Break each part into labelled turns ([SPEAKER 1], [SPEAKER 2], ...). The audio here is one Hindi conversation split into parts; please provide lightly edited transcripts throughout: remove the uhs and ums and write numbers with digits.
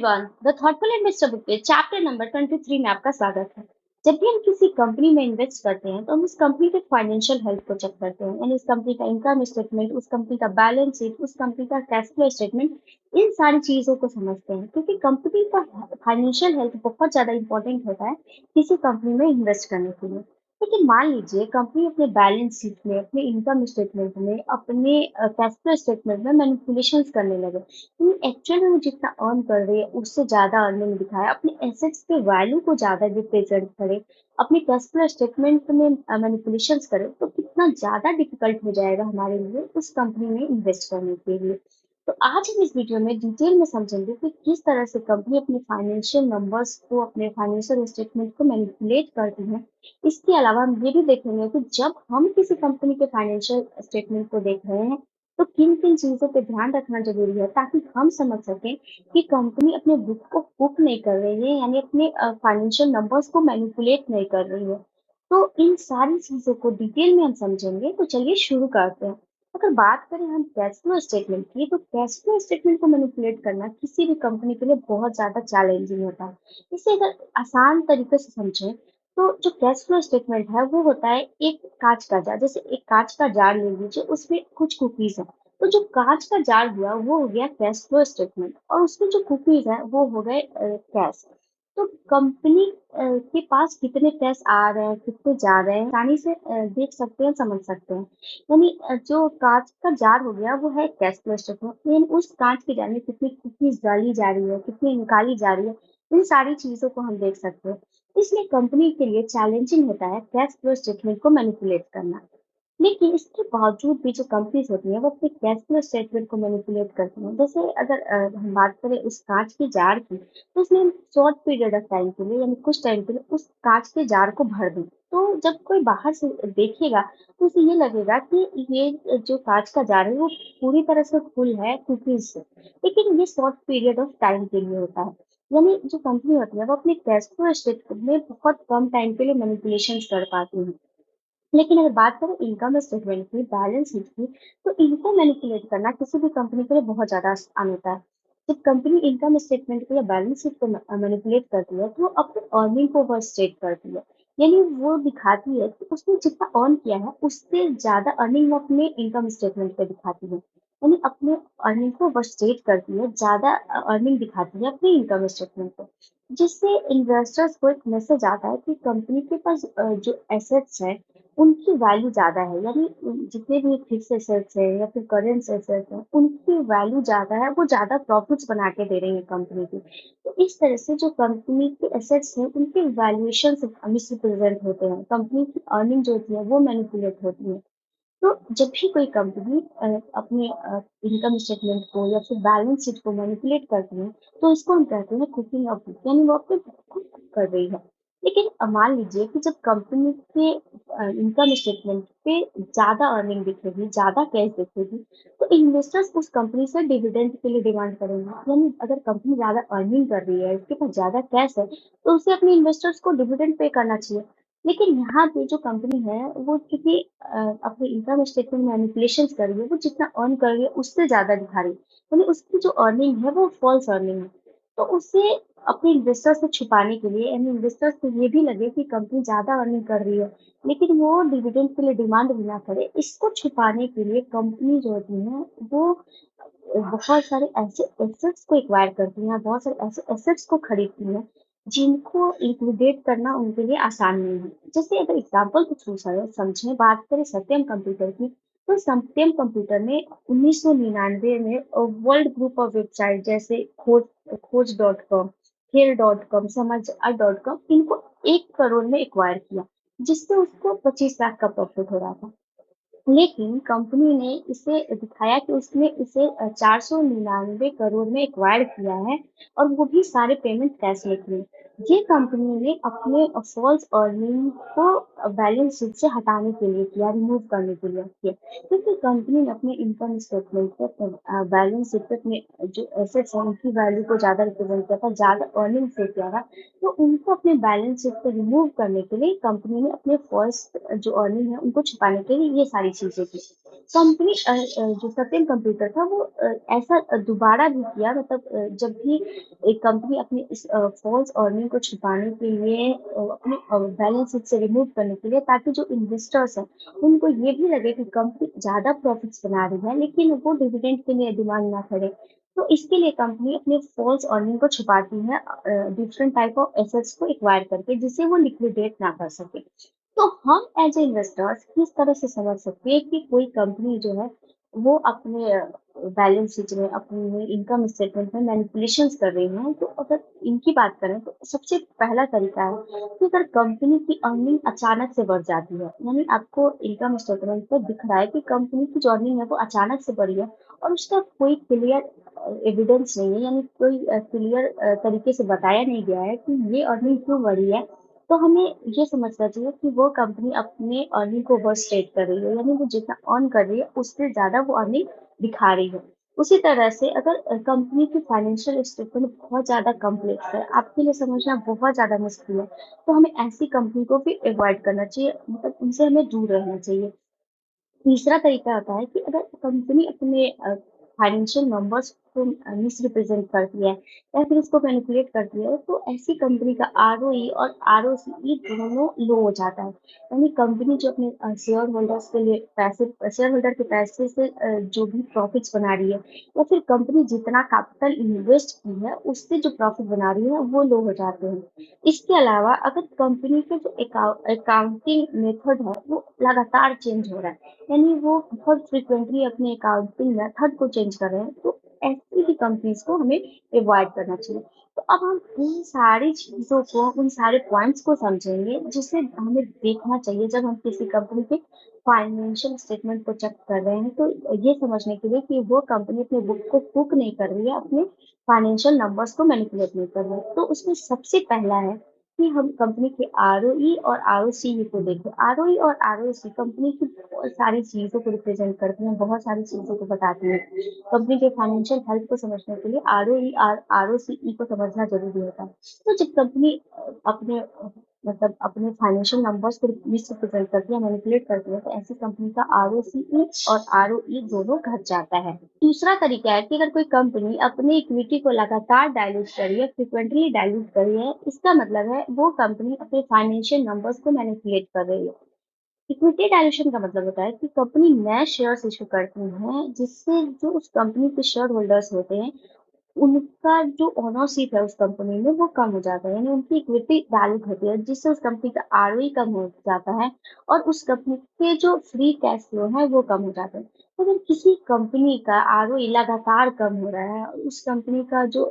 [SPEAKER 1] Everyone, the thoughtful investor book के चैप्टर नंबर 23 में आपका स्वागत है। जब भी हम किसी कंपनी में इन्वेस्ट करते हैं तो हम उस कंपनी के फाइनेंशियल हेल्थ को चेक करते हैं, यानी उस कंपनी का इनकम स्टेटमेंट, उस कंपनी का बैलेंस शीट, उस कंपनी का कैश फ्लो स्टेटमेंट, इन सारी चीजों को समझते हैं क्योंकि कंपनी का फाइनेंशियल हेल्थ बहुत ज्यादा इंपॉर्टेंट होता है किसी कंपनी में इन्वेस्ट करने के लिए। लेकिन मान लीजिए कंपनी अपने बैलेंस शीट में, अपने इनकम स्टेटमेंट में, अपने कैश फ्लो स्टेटमेंट में मैनिपुलेशंस करने लगे। एक्चुअल में वो जितना अर्न कर रही है उससे ज्यादा अर्निंग दिखाए, अपने एसेट्स के वैल्यू को ज्यादा रिप्रेजेंट करे, अपने कैश फ्लो स्टेटमेंट में मैनिपुलेशंस करे, तो कितना ज्यादा डिफिकल्ट हो जाएगा हमारे लिए उस कंपनी में इन्वेस्ट करने के लिए। तो आज हम इस वीडियो में डिटेल में समझेंगे कि किस तरह से कंपनी अपने फाइनेंशियल नंबर्स को, अपने फाइनेंशियल स्टेटमेंट को मैनिपुलेट करती है। इसके अलावा हम ये भी देखेंगे कि जब हम किसी कंपनी के फाइनेंशियल स्टेटमेंट को देख रहे हैं तो किन-किन चीज़ों पे ध्यान रखना ज़रूरी है ताकि हम समझ सकें कि कंपनी अपने बुक को कुक नहीं कर रही है, यानी अपने फाइनेंशियल नंबर्स को मैनिपुलेट नहीं कर रही है। तो इन सारी चीज़ों को डिटेल में हम समझेंगे, तो चलिए शुरू करते हैं। अगर बात करें हम कैश फ्लो स्टेटमेंट की, तो कैश फ्लो स्टेटमेंट को मैनिपुलेट करना किसी भी कंपनी के लिए बहुत ज़्यादा चैलेंजिंग होता है। इसे अगर आसान तरीके से समझें, तो जो कैश फ्लो स्टेटमेंट है वो होता है एक कांच का जार। जैसे एक कांच का जार ले लीजिए, उसमें कुछ कुकीज है। तो जो कांच का जार हुआ वो हो गया कैश फ्लो स्टेटमेंट, और उसमें जो कुकीज है वो हो गए कैश। तो कंपनी के पास कितने कैश आ रहे हैं, कितने जा रहे हैं, आसानी से देख सकते हैं, समझ सकते हैं। यानी जो कांच का जार हो गया वो है कैश फ्लो स्टेटमेंट, यानी उस कांच के जार में कितनी कुकीज डाली जा रही है, कितनी निकाली जा रही है, इन सारी चीजों को हम देख सकते हैं। इसलिए कंपनी के लिए चैलेंजिंग होता है कैश फ्लो स्टेटमेंट को मैनिपुलेट करना। लेकिन इसके बावजूद भी जो कंपनीज होती हैं वो अपने कैश फ्लो स्टेटमेंट को मैनिपुलेट करती हैं। जैसे अगर हम बात करें उस कांच के जार की, तो उसमें हम शॉर्ट पीरियड ऑफ टाइम के लिए, यानी कुछ टाइम के लिए उस कांच के जार को भर दें, तो जब कोई बाहर से देखेगा तो उसे ये लगेगा कि ये जो कांच का जार है वो पूरी तरह से फुल है कुकीज से। लेकिन ये शॉर्ट पीरियड ऑफ टाइम के लिए होता है। यानी जो कंपनी होती है वो अपने कैश फ्लो स्टेटमेंट में बहुत कम टाइम के लिए मैनिपुलेशन कर पाती है। लेकिन अगर बात करें इनकम स्टेटमेंट की, बैलेंस शीट की, तो इनको मैनिपुलेट करना किसी भी कंपनी के लिए बहुत ज़्यादा आसान होता है। जब कंपनी इनकम स्टेटमेंट को या बैलेंस शीट को मैनिपुलेट करती है, तो वो अपने अर्निंग को ओवरस्टेट करती है। यानी वो दिखाती है कि उसने जितना अर्न किया है, उससे ज़्यादा अर्निंग वो अपने इनकम स्टेटमेंट पे दिखाती है। यानी अपने अर्निंग को ओवरस्टेट करती है, ज़्यादा अर्निंग दिखाती है अपने इनकम स्टेटमेंट पे। जिससे इन्वेस्टर्स को एक मैसेज आता है कि कंपनी के पास जो एसेट्स हैं उनकी वैल्यू ज़्यादा है, यानी जितने भी फिक्स एसेट्स हैं या फिर करेंट एसेट्स हैं, उनकी वैल्यू ज़्यादा है, वो ज़्यादा प्रॉफिट्स बना के दे रही है कंपनी की। तो इस तरह से जो कंपनी के एसेट्स हैं, उनके वैल्यूएशंस मिसरिप्रेजेंट होते हैं, कंपनी की अर्निंग जो होती है वो मैनिपुलेट होती है। तो जब भी कोई कंपनी अपने इनकम स्टेटमेंट को या फिर बैलेंस शीट को मैनिपुलेट करती है, तो इसको हम कहते हैं कुकिंग ऑफ बुक, यानी वो अपने बुक को कुक कर रही है। लेकिन मान लीजिए कि जब कंपनी के इनकम स्टेटमेंट पे ज़्यादा अर्निंग दिखेगी, ज़्यादा कैश दिखेगी, तो इन्वेस्टर्स उस कंपनी से डिविडेंड के लिए डिमांड करेंगे। यानी अगर कंपनी ज़्यादा अर्निंग कर रही है, उसके पास ज़्यादा कैश है, तो उसे अपने इन्वेस्टर्स को डिविडेंड पे करना चाहिए। लेकिन यहाँ पे जो कंपनी है वो क्योंकि अपने इनकम स्टेटमेंट मैनिपुलेशंस कर रही है, वो जितना अर्न कर रही है उससे ज़्यादा दिखा रही है। यानी उसकी जो अर्निंग है वो फॉल्स अर्निंग है। तो उसे अपने इन्वेस्टर से छुपाने के लिए, यानी इन्वेस्टर्स को ये भी लगे कि कंपनी ज़्यादा अर्निंग कर रही है, लेकिन वो डिविडेंड के लिए डिमांड भी ना करे, इसको छुपाने के लिए कंपनी जो होती है वो बहुत सारे ऐसे एसेट्स को एक्वायर करती हैं, बहुत सारे ऐसे एसेट्स को खरीदती हैं, जिनको लिक्विडेट करना उनके लिए आसान नहीं है। जैसे अगर एग्जांपल के थ्रू समझें, बात करें सत्यम कंप्यूटर की, तो सत्यम कंप्यूटर ने 1999 में वर्ल्ड ग्रुप ऑफ वेबसाइट जैसे खोज डॉट कॉम, खेल डॉट कॉम, समाचार डॉट कॉम, इनको 1 करोड़ में एक्वायर किया, जिससे उसको 25 लाख का प्रॉफिट हो रहा था। लेकिन कंपनी ने इसे दिखाया कि उसने इसे 499 करोड़ में एक्वायर किया है, और वो भी सारे पेमेंट कैश में किए। ये कंपनी ने अपने फॉल्स अर्निंग को बैलेंस शीट से हटाने के लिए किया, रिमूव करने के लिए किया। क्योंकि कंपनी ने अपने इनकम स्टेटमेंट पर बैलेंस शीट पे अपने जो एसेट्स हैं उनकी वैल्यू को ज़्यादा रिप्रेजेंट किया था, ज़्यादा अर्निंग से किया था। तो उनको अपने बैलेंस शीट पे रिमूव करने के लिए कंपनी ने अपने फॉल्स जो अर्निंग है उनको छुपाने के लिए ये सारी चीज़ें की। कंपनी जो सत्यम कंप्यूटर था वो ऐसा दोबारा भी किया, मतलब जब भी एक कंपनी अपनी इस फॉल्स अर्निंग को छुपाने के लिए अपने बैलेंस शीट से रिमूव करने के लिए, ताकि जो इन्वेस्टर्स हैं उनको ये भी लगे कि कंपनी ज़्यादा प्रॉफिट्स बना रही है लेकिन वो डिविडेंड के लिए डिमांड ना करे। तो इसके लिए कंपनी अपने फॉल्स अर्निंग को छुपाती है डिफरेंट टाइप ऑफ एसेट्स को एक्वायर करके, जिससे वो लिक्विडेट ना कर सके। तो हम एज ए इन्वेस्टर्स किस तरह से समझ सकते हैं कि कोई कंपनी जो है वो अपने बैलेंस शीट में, अपने इनकम स्टेटमेंट में मैनिपुलेशंस कर रही हैं। तो अगर इनकी बात करें तो सबसे पहला तरीका है कि अगर कंपनी की अर्निंग अचानक से बढ़ जाती है, यानी आपको इनकम स्टेटमेंट पर दिख रहा है कि कंपनी की जो अर्निंग है वो अचानक से बढ़ी है और उसका कोई क्लियर एविडेंस नहीं है, यानी कोई क्लियर तरीके से बताया नहीं गया है कि ये अर्निंग क्यों बढ़ी है। तो हमें ये समझना चाहिए कि वो कंपनी अपने अर्निंग को ओवरस्टेट कर रही है, यानी वो जितना अर्न कर रही है उससे ज़्यादा वो अर्निंग दिखा रही है। उसी तरह से अगर कंपनी की फाइनेंशियल स्टेटमेंट बहुत ज़्यादा कॉम्प्लेक्स है, आपके लिए समझना बहुत ज़्यादा मुश्किल है, तो हमें ऐसी कंपनी को भी अवॉइड करना चाहिए, मतलब उनसे हमें दूर रहना चाहिए। तीसरा तरीका होता है कि अगर कंपनी अपने फाइनेंशियल नंबर्स को मिसरिप्रेजेंट करती है या फिर उसको मैनिपुलेट करती है, तो ऐसी कंपनी का आरओई और आरओसीई दोनों लो हो जाता है। यानी कंपनी जो अपने शेयर होल्डर्स के लिए पैसे, शेयर होल्डर के पैसे से जो भी प्रॉफिट्स बना रही है या फिर कंपनी जितना कैपिटल इन्वेस्ट की है उससे जो प्रॉफिट बना रही है वो लो हो जाते हैं। इसके अलावा अगर कंपनी के जो अकाउंटिंग मेथड है वो लगातार चेंज हो रहा है, यानी वो बहुत फ्रीक्वेंटली अपने अकाउंटिंग मेथड को चेंज कर रहे हैं, तो ऐसी ही कंपनीज को हमें अवॉइड करना चाहिए। तो अब हम इन सारी चीज़ों को, उन सारे पॉइंट्स को समझेंगे जिसे हमें देखना चाहिए जब हम किसी कंपनी के फाइनेंशियल स्टेटमेंट को चेक कर रहे हैं। तो ये समझने के लिए कि वो कंपनी अपने बुक को कुक नहीं कर रही है, अपने फाइनेंशियल नंबर्स को मैनिपुलेट नहीं कर रही है। तो उसमें सबसे पहला है कि हम कंपनी के आरओई और आरओसी को देखें। आरओई और आरओसी कंपनी की बहुत सारी चीज़ों को रिप्रेजेंट करती हैं, बहुत सारी चीज़ों को बताती हैं। कंपनी के फाइनेंशियल हेल्थ को समझने के लिए आरओई और आरओसीई को समझना ज़रूरी होता है। तो जब कंपनी अपने मतलब अपने फाइनेंशियल नंबर्स को मिसरिप्रेजेंट करती है, मैनिपुलेट करती है, तो ऐसी कंपनी का आरओसीई और आरओई दोनों घट जाता है। दूसरा तरीका है कि अगर कोई कंपनी अपनी इक्विटी को लगातार डाइल्यूट कर रही है, फ्रीक्वेंटली डाइल्यूट कर रही है, इसका मतलब है वो कंपनी अपने फाइनेंशियल नंबर्स को मैनिपुलेट कर रही है। इक्विटी डाइल्यूशन का मतलब होता है कि कंपनी नए शेयर्स इश्यू करती है, जिससे जो उस कंपनी के शेयर होल्डर्स होते हैं उनका जो ओनरशिप है उस कंपनी में वो कम हो जाता है, यानी उनकी इक्विटी डाइल्यूट होती है, जिससे उस कंपनी का आरओई कम हो जाता है और उस कंपनी के जो फ्री कैश फ्लो है वो कम हो जाता है। तो अगर किसी कंपनी का आरओई लगातार कम हो रहा है और उस कंपनी का जो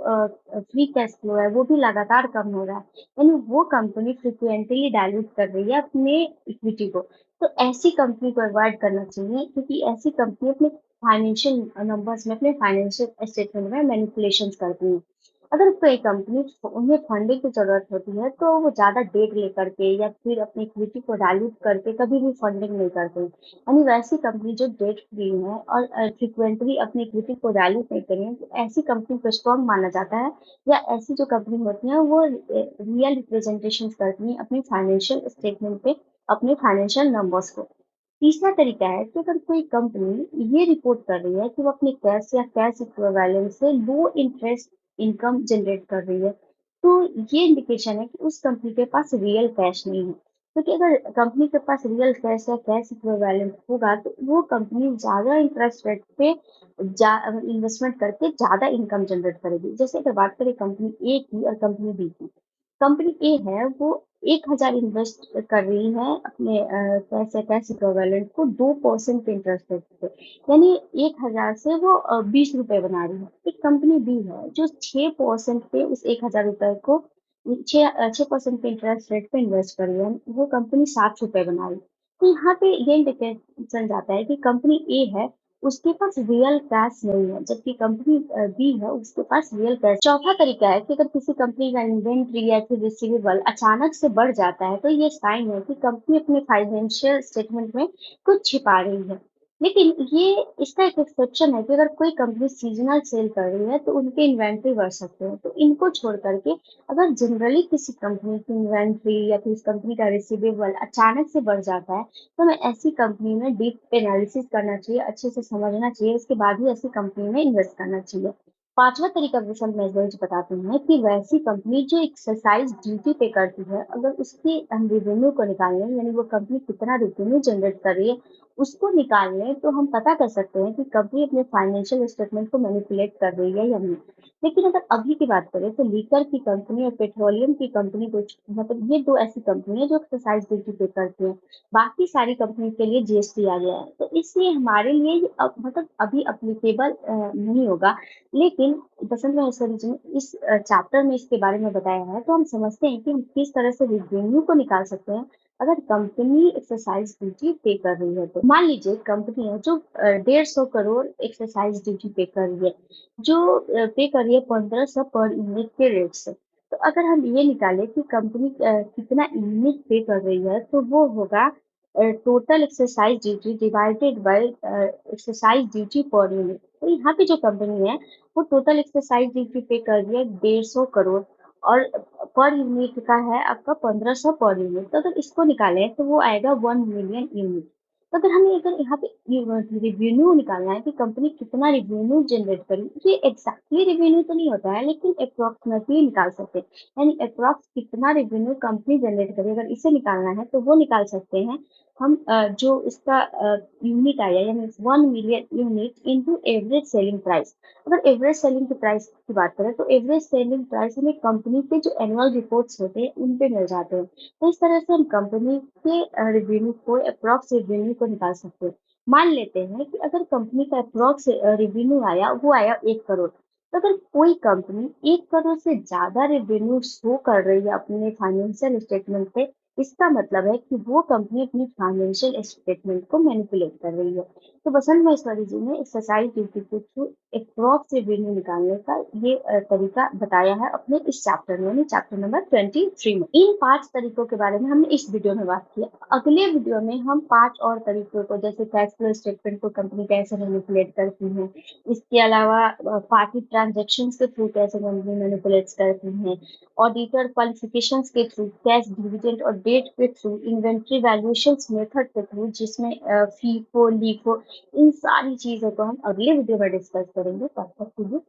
[SPEAKER 1] फ्री कैश फ्लो है वो भी लगातार कम हो रहा है, यानी वो कंपनी फ्रिक्वेंटली डाइल्यूट कर रही है अपने इक्विटी को। तो ऐसी कंपनी को अवॉइड करना चाहिए, क्योंकि ऐसी कंपनी अपने फाइनेंशियल नंबर्स में, अपने फाइनेंशियल स्टेटमेंट में मैनिपुलेशंस करती हैं। अगर कोई कंपनी उन्हें फंडिंग की ज़रूरत होती है, तो वो ज़्यादा डेट लेकर के या फिर अपनी इक्विटी को डाइल्यूट करके कभी भी फंडिंग नहीं करते। यानी वैसी कंपनी जो डेट फ्री है और फ्रीक्वेंटली अपनी इक्विटी को डाइल्यूट नहीं कर रही है, तो ऐसी कंपनी को स्ट्रॉन्ग माना जाता है। या ऐसी जो कंपनी होती हैं वो रियल रिप्रेजेंटेशंस करती हैं अपने फाइनेंशियल स्टेटमेंट पे, अपने फाइनेंशियल नंबर्स को। तीसरा तरीका है कि अगर कोई कंपनी ये रिपोर्ट कर रही है कि वो अपने कैश या कैश इक्विवेलेंट से लो इंटरेस्ट इनकम जनरेट कर रही है, तो ये इंडिकेशन है कि उस कंपनी के पास रियल कैश नहीं है। क्योंकि अगर कंपनी के पास रियल कैश या कैश इक्विवेलेंट होगा तो वो कंपनी ज़्यादा इंटरेस्ट रेट पे इन्वेस्टमेंट करके ज़्यादा इनकम जनरेट करेगी। जैसे अगर बात करें कंपनी ए की और कंपनी बी की, कंपनी ए है वो 1000 इन्वेस्ट कर रही है अपने कैश या कैश इक्विवेलेंट को 2% के इंटरेस्ट रेट पे, यानी 1000 से वो 20 रुपए बना रही है। एक कंपनी बी है जो 6% पे उस 1000 रुपए को 6% के इंटरेस्ट रेट पे इन्वेस्ट कर रही है, वो कंपनी 7 रुपए बना रही है। तो यहाँ पे ये इंडिकेशन जाता है कि कंपनी ए है उसके पास रियल कैश नहीं है, जबकि कंपनी बी है उसके पास रियल कैश। चौथा तरीका है कि अगर किसी कंपनी का इन्वेंट्री या फिर रिसीवेबल अचानक से बढ़ जाता है, तो ये साइन है कि कंपनी अपने फाइनेंशियल स्टेटमेंट में कुछ छिपा रही है। लेकिन ये इसका एक एक्सेप्शन है कि अगर कोई कंपनी सीजनल सेल कर रही है, तो उनके इन्वेंट्री बढ़ सकते हैं। तो इनको छोड़ करके अगर जनरली किसी कंपनी की इन्वेंट्री या फिर उस कंपनी का रिसीवेबल अचानक से बढ़ जाता है, तो हमें ऐसी कंपनी में डीप एनालिसिस करना चाहिए, अच्छे से समझना चाहिए, उसके बाद ही ऐसी कंपनी में इन्वेस्ट करना चाहिए। पांचवा तरीका विशल मेजर्स बताते हैं कि वैसी कंपनी जो एक्सरसाइज ड्यूटी पे करती है, अगर उसके हम रेवेन्यू को निकालें, यानी वो कंपनी कितना रेवेन्यू जनरेट कर रही है, उसको निकाल लें, तो हम पता कर सकते हैं कि कंपनी अपने फाइनेंशियल स्टेटमेंट को मैनिपुलेट कर रही है या नहीं। लेकिन अगर अभी की बात करें, तो लीकर की कंपनी और पेट्रोलियम की कंपनी को मतलब ये दो ऐसी कंपनी है जो एक्सरसाइज ड्यूटी पे करती है। बाकी सारी कंपनी के लिए जीएसटी आ गया है, तो इसलिए हमारे लिए ये अब मतलब अभी एप्लीकेबल नहीं होगा। लेकिन बसंत महर्षि जी ने इस चैप्टर में इसके बारे में बताया है, तो हम समझते हैं कि हम किस तरह से रेवेन्यू को निकाल सकते हैं अगर कंपनी एक्सरसाइज ड्यूटी पे कर रही है। तो मान लीजिए कंपनी है जो 150 करोड़ एक्सरसाइज ड्यूटी पे कर रही है, जो पे कर रही है 1500 पर यूनिट के रेट से। तो अगर हम ये निकालें कि कंपनी कितना यूनिट पे कर रही है, तो वो होगा total exercise duty divided by exercise duty per unit. तो यहाँ पे जो कंपनी है वो टोटल एक्सरसाइज ड्यूटी पे कर रही है 150 करोड़, और पर यूनिट का है आपका 1500 पर यूनिट। तो अगर इसको निकालें तो वो आएगा 1 मिलियन यूनिट। तो अगर हमें अगर यहाँ पे रिवेन्यू निकालना है कि कंपनी कितना रिवेन्यू जनरेट करी, ये एग्जैक्टली रिवेन्यू तो नहीं होता है, लेकिन अप्रोक्सीमेटली निकाल सकते हैं। यानी अप्रोक्स कितना रिवेन्यू कंपनी जनरेट करी, अगर इसे निकालना है तो वो निकाल सकते हैं हम। जो इसका यूनिट आया, यानी 1 million unit into average selling price. अगर एवरेज सेलिंग की प्राइस की बात करें, तो एवरेज सेलिंग प्राइस हमें कंपनी के जो एनुअल रिपोर्ट्स होते हैं उन पे मिल जाते हैं। तो इस तरह से हम कंपनी के रिवेन्यू को अप्रॉक्स रिवेन्यू को निकाल सकते हैं। मान लेते हैं कि अगर कंपनी का अप्रॉक्स रिवेन्यू आया, वो आया 1 करोड़। तो अगर कोई कंपनी 1 करोड़ से ज्यादा रेवेन्यू शो कर रही है अपने फाइनेंशियल स्टेटमेंट पे, इसका मतलब है कि वो कंपनी अपनी फाइनेंशियल स्टेटमेंट को मैनिपुलेट कर रही है। तो बसंत महेश्वरी जी ने एक्सरसाइज ड्यूटी के थ्रू अप्रॉक्स रेवेन्यू निकालने का ये तरीका बताया है अपने इस चैप्टर में, यानी चैप्टर नंबर 23 में। इन 5 तरीकों के बारे में हमने इस वीडियो में बात की। अगले वीडियो में हम 5 और तरीकों को, जैसे कैश फ्लो स्टेटमेंट को कंपनी कैसे मैनिपुलेट करती है, इसके अलावा पार्टी ट्रांजेक्शन के थ्रू कैसे कंपनी मैनिपुलेट करती है, ऑडिटर क्वालिफिकेशंस के थ्रू, कैश डिविडेंड और डेट के थ्रू, इन्वेंट्री वैल्यूएशंस मेथड के थ्रू, जिसमें फीफो लीफो, इन सारी चीजों को हम अगले वीडियो में डिस्कस करेंगे। तब तक के लिए